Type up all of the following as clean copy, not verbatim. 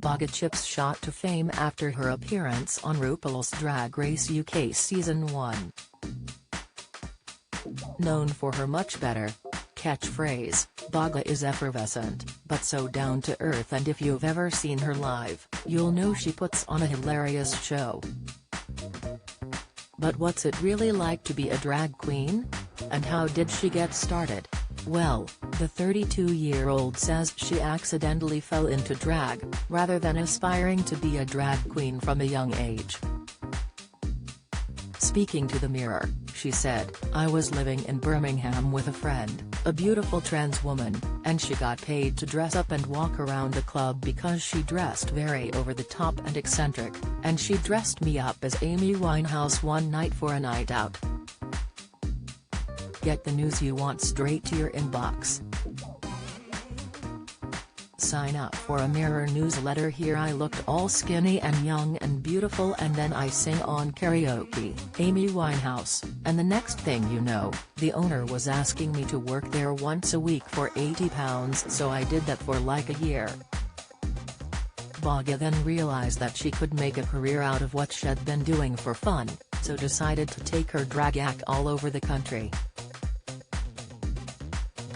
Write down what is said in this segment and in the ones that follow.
Baga Chipz shot to fame after her appearance on RuPaul's Drag Race UK Season 1. Known for her much better catchphrase, Baga is effervescent, but so down-to-earth, and if you've ever seen her live, you'll know she puts on a hilarious show. But what's it really like to be a drag queen? And how did she get started? Well, the 32-year-old says she accidentally fell into drag, rather than aspiring to be a drag queen from a young age. Speaking to the Mirror, she said, "I was living in Birmingham with a friend, a beautiful trans woman, and she got paid to dress up and walk around the club because she dressed very over the top and eccentric, and she dressed me up as Amy Winehouse one night for a night out." Get the news you want straight to your inbox. Sign up for a Mirror newsletter here. I looked all skinny and young and beautiful, and then I sing on karaoke, Amy Winehouse, and the next thing you know, the owner was asking me to work there once a week for £80, so I did that for like a year. Baga then realized that she could make a career out of what she'd been doing for fun, so decided to take her drag act all over the country.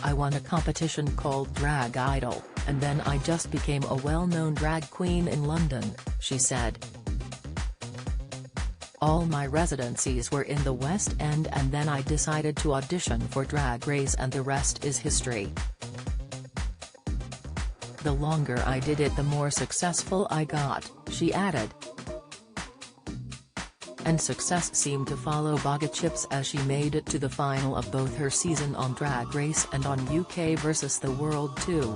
"I won a competition called Drag Idol, and then I just became a well-known drag queen in London," she said. "All my residencies were in the West End, and then I decided to audition for Drag Race, and the rest is history. The longer I did it, the more successful I got," she added. And success seemed to follow Baga Chipz as she made it to the final of both her season on Drag Race and on UK vs the World too.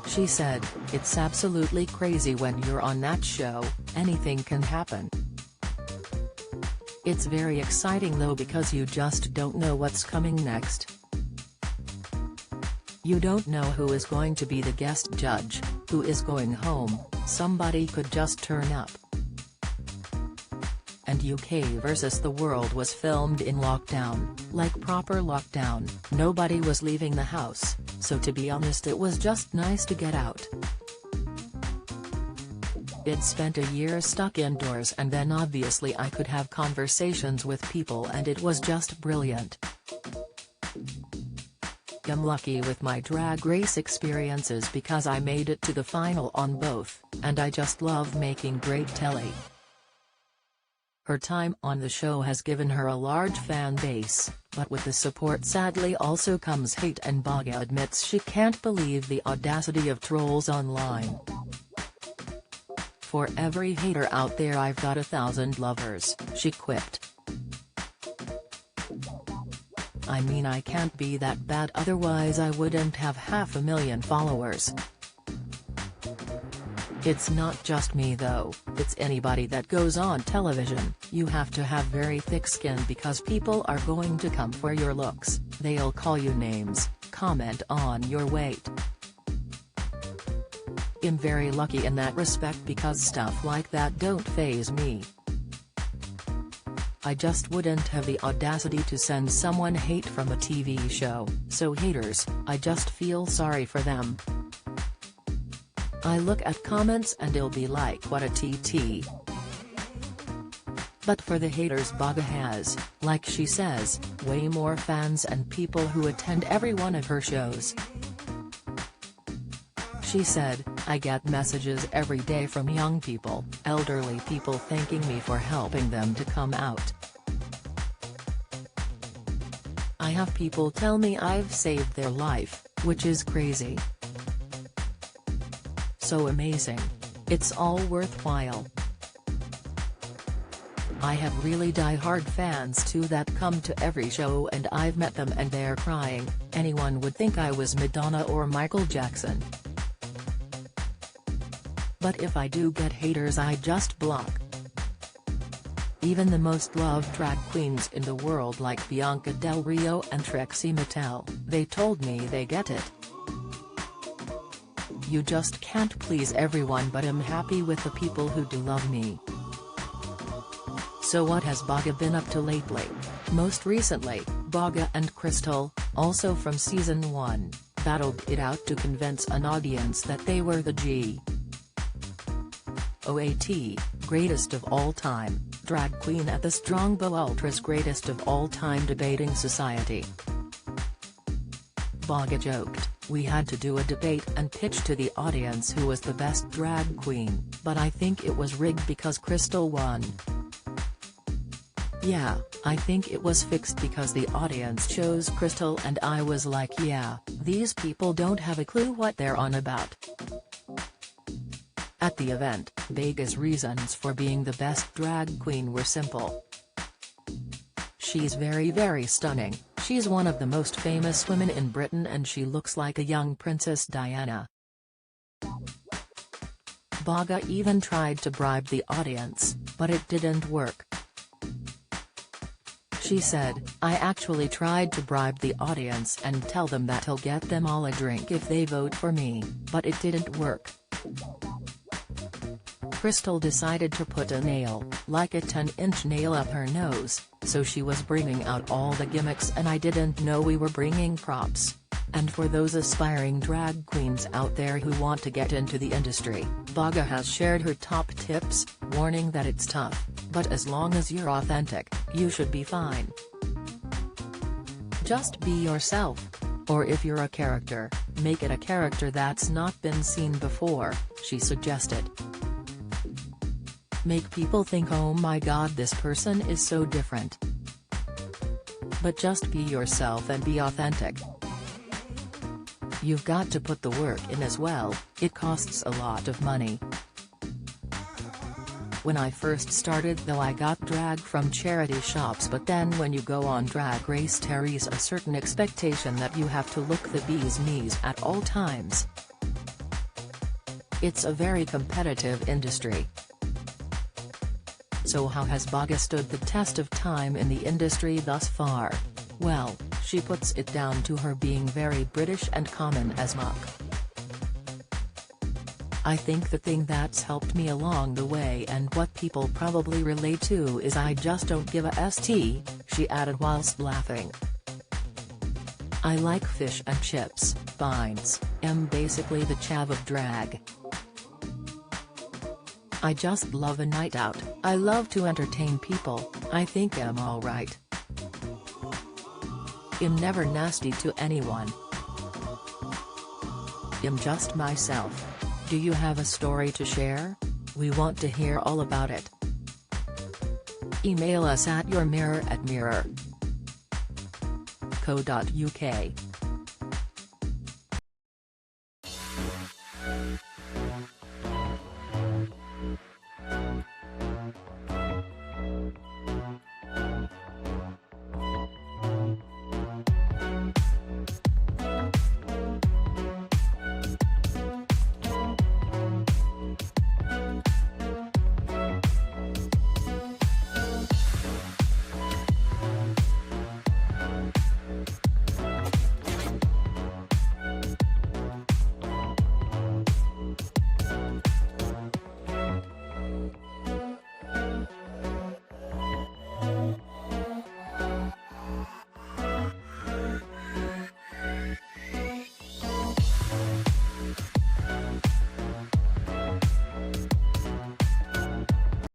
She said, "It's absolutely crazy when you're on that show, anything can happen. It's very exciting though, because you just don't know what's coming next. You don't know who is going to be the guest judge, who is going home, somebody could just turn up. And UK vs the World was filmed in lockdown, like proper lockdown, nobody was leaving the house, so to be honest it was just nice to get out. I'd spent a year stuck indoors, and then obviously I could have conversations with people, and it was just brilliant. I'm lucky with my Drag Race experiences because I made it to the final on both, and I just love making great telly. Her time on the show has given her a large fan base, but with the support sadly also comes hate, and Baga admits she can't believe the audacity of trolls online. "For every hater out there I've got 1,000 lovers," she quipped. "I mean, I can't be that bad, otherwise I wouldn't have 500,000 followers. It's not just me though, it's anybody that goes on television. You have to have very thick skin because people are going to come for your looks, they'll call you names, comment on your weight. I'm very lucky in that respect because stuff like that don't faze me. I just wouldn't have the audacity to send someone hate from a TV show, so haters, I just feel sorry for them. I look at comments and it'll be like, what a TT. But for the haters, Baga has, like she says, way more fans and people who attend every one of her shows." She said, "I get messages every day from young people, elderly people thanking me for helping them to come out. I have people tell me I've saved their life, which is crazy. So amazing. It's all worthwhile. I have really die-hard fans too that come to every show, and I've met them and they're crying. Anyone would think I was Madonna or Michael Jackson. But if I do get haters, I just block. Even the most loved drag queens in the world like Bianca Del Rio and Trixie Mattel, they told me they get it. You just can't please everyone, but I'm happy with the people who do love me." So what has Baga been up to lately? Most recently, Baga and Crystal, also from Season 1, battled it out to convince an audience that they were the GOAT, greatest of all time, drag queen at the Strongbow Ultra's greatest of all time debating society. Baga joked, "We had to do a debate and pitch to the audience who was the best drag queen, but I think it was rigged because Crystal won. Yeah, I think it was fixed because the audience chose Crystal and I was like, yeah, these people don't have a clue what they're on about." At the event, Baga's reasons for being the best drag queen were simple. "She's very stunning, she's one of the most famous women in Britain and she looks like a young Princess Diana." Baga even tried to bribe the audience, but it didn't work. She said, "I actually tried to bribe the audience and tell them that I'll get them all a drink if they vote for me, but it didn't work." Crystal decided to put a nail, like a 10-inch nail up her nose, so she was bringing out all the gimmicks and I didn't know we were bringing props. And for those aspiring drag queens out there who want to get into the industry, Baga has shared her top tips, warning that it's tough, but as long as you're authentic, you should be fine. Just be yourself. Or if you're a character, make it a character that's not been seen before, she suggested. Make people think, oh my god, this person is so different. But just be yourself and be authentic. You've got to put the work in as well, it costs a lot of money. When I first started though I got drag from charity shops, but then when you go on Drag Race there is a certain expectation that you have to look the bee's knees at all times. It's a very competitive industry. So how has Baga stood the test of time in the industry thus far? Well, she puts it down to her being very British and common as muck. "I think the thing that's helped me along the way and what people probably relate to is I just don't give a st," she added whilst laughing. "I like fish and chips, beans, am basically the chav of drag. I just love a night out, I love to entertain people, I think I'm alright. I'm never nasty to anyone. I'm just myself. Do you have a story to share? We want to hear all about it. Email us at yourmirror@mirror.co.uk.